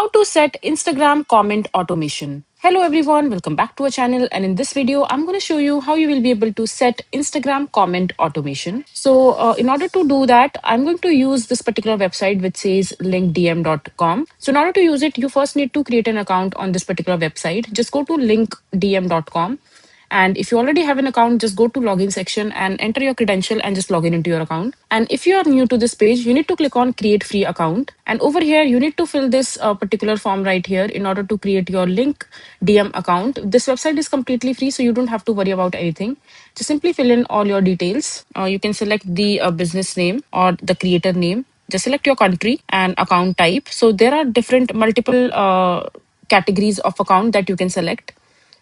How to set Instagram comment automation. Hello everyone, welcome back to our channel, and in this video I'm going to show you how you will be able to set Instagram comment automation. So in order to do that, I'm going to use this particular website which says linkdm.com. So in order to use it, you first need to create an account on this particular website. Just go to linkdm.com. And if you already have an account, just go to login section and enter your credential and just log in into your account. And if you are new to this page, you need to click on create free account. And over here, you need to fill this particular form right here in order to create your link DM account. This website is completely free, so you don't have to worry about anything. Just simply fill in all your details. You can select the business name or the creator name. Just select your country and account type. So there are different multiple categories of account that you can select.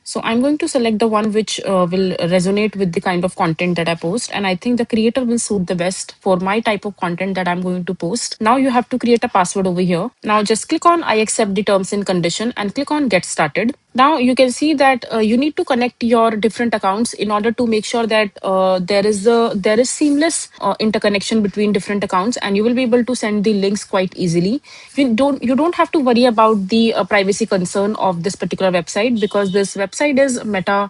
So I'm going to select the one which will resonate with the kind of content that I post. And I think the creator will suit the best for my type of content that I'm going to post. Now you have to create a password over here. Now just click on I accept the terms and condition and click on get started. Now you can see that you need to connect your different accounts in order to make sure that there is seamless interconnection between different accounts, and you will be able to send the links quite easily. You don't have to worry about the privacy concern of this particular website, because this website is Meta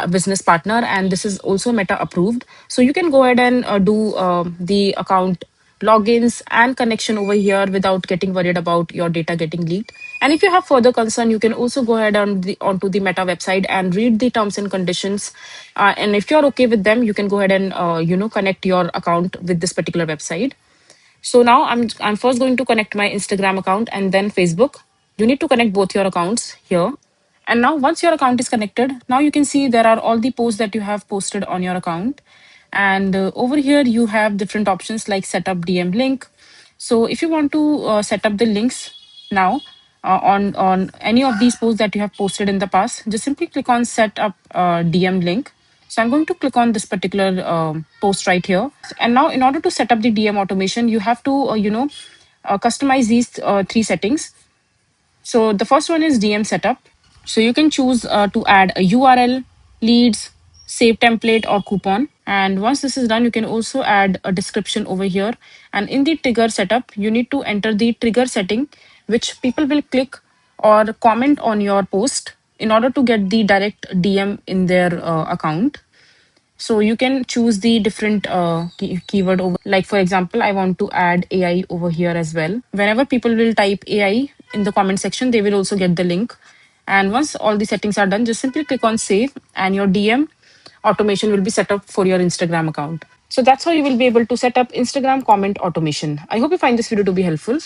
business partner, and this is also Meta approved. So you can go ahead and do the account logins and connection over here without getting worried about your data getting leaked. And if you have further concern, you can also go ahead onto the Meta website and read the terms and conditions. And if you're okay with them, you can go ahead and connect your account with this particular website. So now I'm first going to connect my Instagram account and then Facebook. You need to connect both your accounts here. And now once your account is connected, now you can see there are all the posts that you have posted on your account. And over here you have different options like set up DM link. So if you want to set up the links now on any of these posts that you have posted in the past, just simply click on set up DM link. So I'm going to click on this particular post right here. And now in order to set up the DM automation, you have to, customize these three settings. So the first one is DM setup. So you can choose to add a URL, leads, save template or coupon. And once this is done, you can also add a description over here. And in the trigger setup, you need to enter the trigger setting, which people will click or comment on your post in order to get the direct DM in their account. So you can choose the different keyword over. Like for example, I want to add AI over here as well. Whenever people will type AI in the comment section, they will also get the link. And once all the settings are done, just simply click on save, and your DM automation will be set up for your Instagram account. So that's how you will be able to set up Instagram comment automation. I hope you find this video to be helpful.